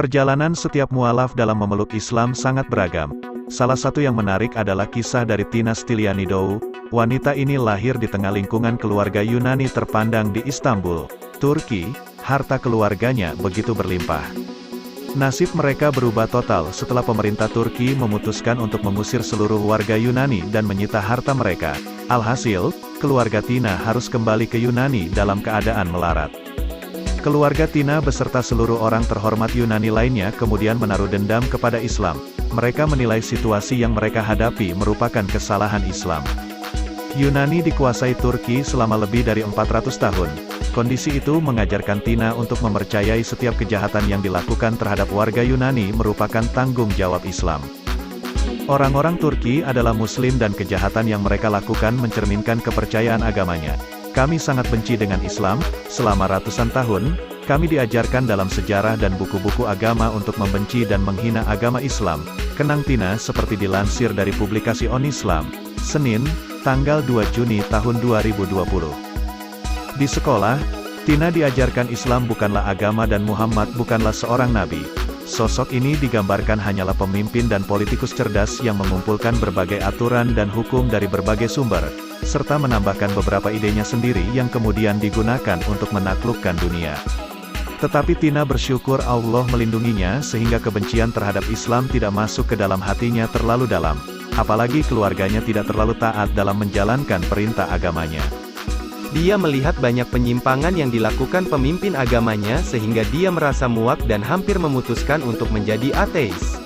Perjalanan setiap mualaf dalam memeluk Islam sangat beragam. Salah satu yang menarik adalah kisah dari Tina Stylianidou. Wanita ini lahir di tengah lingkungan keluarga Yunani terpandang di Istanbul, Turki. Harta keluarganya begitu berlimpah. Nasib mereka berubah total setelah pemerintah Turki memutuskan untuk mengusir seluruh warga Yunani dan menyita harta mereka. Alhasil, keluarga Tina harus kembali ke Yunani dalam keadaan melarat. Keluarga Tina beserta seluruh orang terhormat Yunani lainnya kemudian menaruh dendam kepada Islam. Mereka menilai situasi yang mereka hadapi merupakan kesalahan Islam. Yunani dikuasai Turki selama lebih dari 400 tahun. Kondisi itu mengajarkan Tina untuk mempercayai setiap kejahatan yang dilakukan terhadap warga Yunani merupakan tanggung jawab Islam. Orang-orang Turki adalah Muslim dan kejahatan yang mereka lakukan mencerminkan kepercayaan agamanya. Kami sangat benci dengan Islam. Selama ratusan tahun, kami diajarkan dalam sejarah dan buku-buku agama untuk membenci dan menghina agama Islam. Kenang Tina seperti dilansir dari publikasi On Islam, Senin, tanggal 2 Juni tahun 2020. Di sekolah, Tina diajarkan Islam bukanlah agama dan Muhammad bukanlah seorang nabi. Sosok ini digambarkan hanyalah pemimpin dan politikus cerdas yang mengumpulkan berbagai aturan dan hukum dari berbagai sumber, serta menambahkan beberapa idenya sendiri yang kemudian digunakan untuk menaklukkan dunia. Tetapi Tina bersyukur Allah melindunginya sehingga kebencian terhadap Islam tidak masuk ke dalam hatinya terlalu dalam, apalagi keluarganya tidak terlalu taat dalam menjalankan perintah agamanya. Dia melihat banyak penyimpangan yang dilakukan pemimpin agamanya sehingga dia merasa muak dan hampir memutuskan untuk menjadi ateis.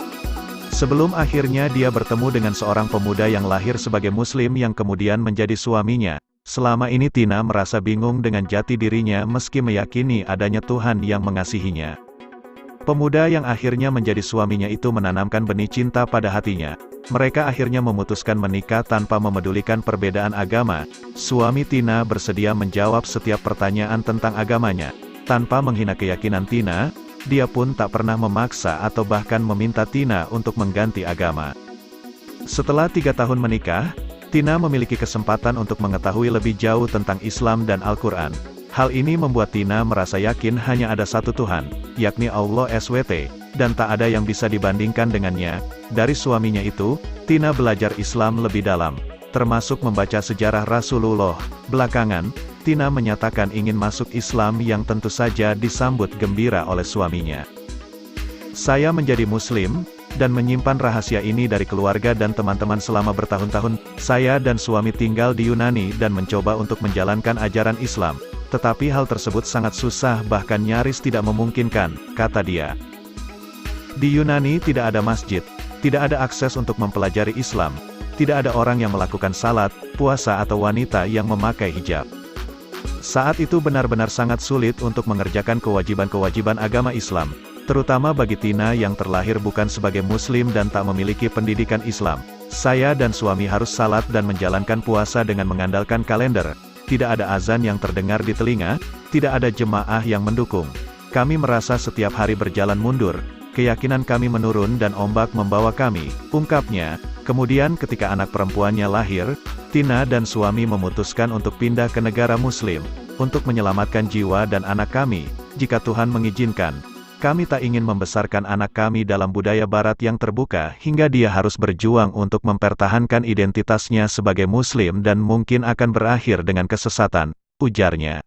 Sebelum akhirnya dia bertemu dengan seorang pemuda yang lahir sebagai Muslim yang kemudian menjadi suaminya. Selama ini Tina merasa bingung dengan jati dirinya meski meyakini adanya Tuhan yang mengasihinya. Pemuda yang akhirnya menjadi suaminya itu menanamkan benih cinta pada hatinya. Mereka akhirnya memutuskan menikah tanpa memedulikan perbedaan agama. Suami Tina bersedia menjawab setiap pertanyaan tentang agamanya. Tanpa menghina keyakinan Tina, dia pun tak pernah memaksa atau bahkan meminta Tina untuk mengganti agama. Setelah 3 tahun menikah, Tina memiliki kesempatan untuk mengetahui lebih jauh tentang Islam dan Al-Quran. Hal ini membuat Tina merasa yakin hanya ada satu Tuhan, yakni Allah SWT, dan tak ada yang bisa dibandingkan dengannya. Dari suaminya itu, Tina belajar Islam lebih dalam, termasuk membaca sejarah Rasulullah. Belakangan, Tina menyatakan ingin masuk Islam yang tentu saja disambut gembira oleh suaminya. Saya menjadi Muslim, dan menyimpan rahasia ini dari keluarga dan teman-teman selama bertahun-tahun. Saya dan suami tinggal di Yunani dan mencoba untuk menjalankan ajaran Islam. Tetapi hal tersebut sangat susah bahkan nyaris tidak memungkinkan, kata dia. Di Yunani tidak ada masjid, tidak ada akses untuk mempelajari Islam, tidak ada orang yang melakukan salat, puasa atau wanita yang memakai hijab. Saat itu benar-benar sangat sulit untuk mengerjakan kewajiban-kewajiban agama Islam, terutama bagi Tina yang terlahir bukan sebagai Muslim dan tak memiliki pendidikan Islam. Saya dan suami harus salat dan menjalankan puasa dengan mengandalkan kalender. Tidak ada azan yang terdengar di telinga, tidak ada jemaah yang mendukung. Kami merasa setiap hari berjalan mundur, keyakinan kami menurun dan ombak membawa kami, ungkapnya. Kemudian ketika anak perempuannya lahir, Tina dan suami memutuskan untuk pindah ke negara Muslim, untuk menyelamatkan jiwa dan anak kami, jika Tuhan mengizinkan. Kami tak ingin membesarkan anak kami dalam budaya barat yang terbuka hingga dia harus berjuang untuk mempertahankan identitasnya sebagai Muslim dan mungkin akan berakhir dengan kesesatan, ujarnya.